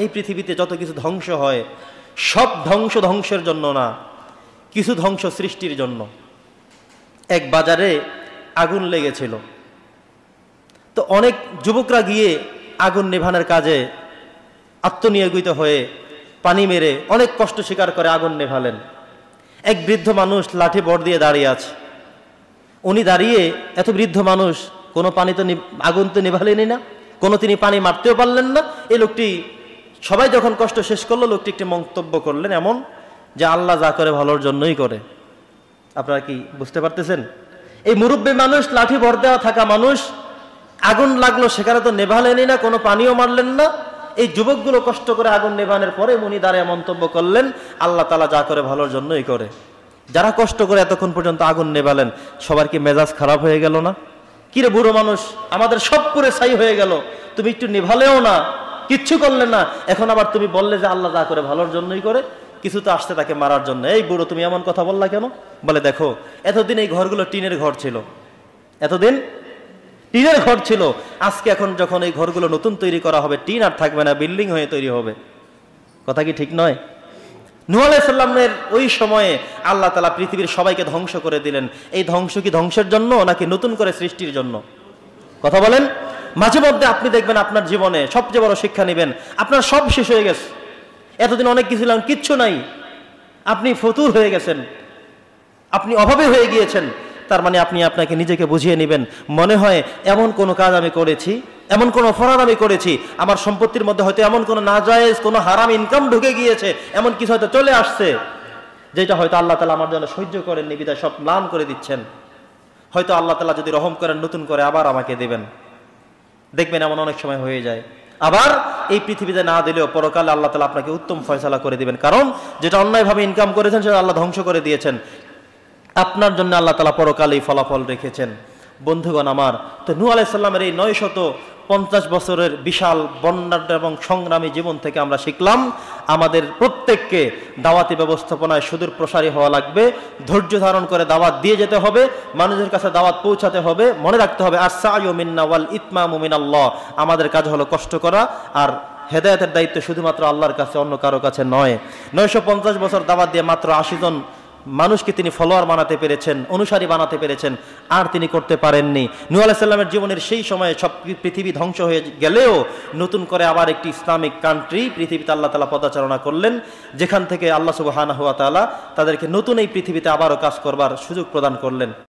এই পৃথিবীতে যত কিছু ধ্বংস হয় সব ধ্বংসের জন্য না, কিছু ধ্বংস সৃষ্টির জন্য। এক বাজারে আগুন লেগেছিল, তো অনেক যুবকরা গিয়ে আগুন নেভানোর কাজে আত্মনিয়োজিত হয়ে পানি মেরে অনেক কষ্ট স্বীকার করে আগুন নেভালেন। এক বৃদ্ধ মানুষ লাঠি বড় দিয়ে দাঁড়িয়ে আছে। উনি দাঁড়িয়ে, এত বৃদ্ধ মানুষ, কোনো পানি তো আগুন তো নেভালেনই না, কোনো তিনি পানি মারতেও পারলেন না। এই লোকটি, সবাই যখন কষ্ট শেষ করলো, লোকটি একটি মন্তব্য করলেন এমন যে আল্লাহ যা করে ভালোর জন্যই করে। আপনারা কি বুঝতে পারতেছেন? এই মুরব্বী মানুষ, লাঠি ভর দেওয়া থাকা মানুষ, আগুন লাগলো সেখানে তো নেভালেনই না, কোনো পানিও মারলেন না। এই যুবকগুলো কষ্ট করে আগুন নেভানোর পরে উনি দাঁড়িয়ে মন্তব্য করলেন আল্লাহ তাআলা যা করে ভালোর জন্যই করে। যারা কষ্ট করে এতক্ষণ পর্যন্ত আগুন নেভালেন, সবার কি মেজাজ খারাপ হয়ে গেল না? কিরে বুড়ো মানুষ, আমাদের সব পুরে ছাই হয়ে গেল, তুমি একটু নেভালেও না, কিচ্ছু করলে না, এখন আবার তুমি বললে যে আল্লাহ যা করে ভালোর জন্যই করে। কিছু তো আসছে তাকে মারার জন্য। এই বুড়ো, তুমি এমন কথা বললা কেন? বলে দেখো, এতদিন এই ঘরগুলো টিনের ঘর ছিল, এতদিন টিনের ঘর ছিল, আজকে এখন যখন এই ঘরগুলো নতুন তৈরি করা হবে, টিন আর থাকবে না, বিল্ডিং হয়ে তৈরি হবে। কথা কি ঠিক নয়? নূহ আলাইহিস সালামের ওই সময়ে আল্লাহ তাআলা পৃথিবীর সবাইকে ধ্বংস করে দিলেন। এই ধ্বংস কি ধ্বংসের জন্য নাকি নতুন করে সৃষ্টির জন্য? কথা বলেন। মাঝে মধ্যে আপনি দেখবেন আপনার জীবনে সবচেয়ে বড় শিক্ষা নেবেন, আপনার সব শেষ হয়ে গেছে, এতদিন অনেক কিছু ছিলাম, কিচ্ছু নাই, আপনি ফতুর হয়ে গেছেন, আপনি অভাবে হয়ে গিয়েছেন। তার মানে আপনি আপনাকে নিজেকে বুঝিয়ে নেবেন, মনে হয় এমন কোনো কাজ আমি করেছি, এমন কোনো অপরাধ আমি করেছি, আমার সম্পত্তির মধ্যে হয়তো এমন কোনো নাজায়েজ, কোনো হারাম ইনকাম ঢুকে গিয়েছে, এমন কিছু হয়তো চলে আসছে যেটা হয়তো আল্লাহ তাআলা আমার জন্য সহ্য করেননি, বিধায় সব ম্লান করে দিচ্ছেন। হয়তো আল্লাহ তাআলা যদি রহম করেন, নতুন করে আবার আমাকে দেবেন। দেখবেন এমন অনেক সময় হয়ে যায়। আবার এই পৃথিবীতে না দিলেও পরকালে আল্লাহ তাআলা আপনাকে উত্তম ফয়সালা করে দিবেন, কারণ যেটা অন্যায়ভাবে ইনকাম করেছেন সেটা আল্লাহ ধ্বংস করে দিয়েছেন, আপনার জন্য আল্লাহ তাআলা পরকালেই ফলাফল রেখেছেন। বন্ধুগণ আমার, তো নূহ আলাইহিস সালামের এই 950 বছরের বিশাল বন্যাঢ্য এবং সংগ্রামী জীবন থেকে আমরা শিখলাম আমাদের প্রত্যেককে দাওয়াতি ব্যবস্থাপনায় সুদূর প্রসারী হওয়া লাগবে, ধৈর্য ধারণ করে দাওয়াত দিয়ে যেতে হবে, মানুষের কাছে দাওয়াত পৌঁছাতে হবে। মনে রাখতে হবে আস-সা'য়ু মিন্না ওয়াল ইতমামু মিনাল্লাহ, আমাদের কাজ হলো কষ্ট করা, আর হেদায়েতের দায়িত্ব শুধুমাত্র আল্লাহর কাছে, অন্য কারো কাছে নয়। 950 বছর দাওয়াত দিয়ে মাত্র 80 জন মানুষকে তিনি ফলোয়ার বানাতে পেরেছেন, অনুসারী বানাতে পেরেছেন, আর তিনি করতে পারেননি। নূহ আলাইহিস সালামের জীবনের সেই সময়ে সব পৃথিবী ধ্বংস হয়ে গেলেও নতুন করে আবার একটি ইসলামিক কান্ট্রি পৃথিবীতে আল্লাহ তাআলা পদাচারণা করলেন, যেখান থেকে আল্লাহ সুবহানাহু ওয়া তাআলা তাদেরকে নতুন এই পৃথিবীতে আবারও কাজ করবার সুযোগ প্রদান করলেন।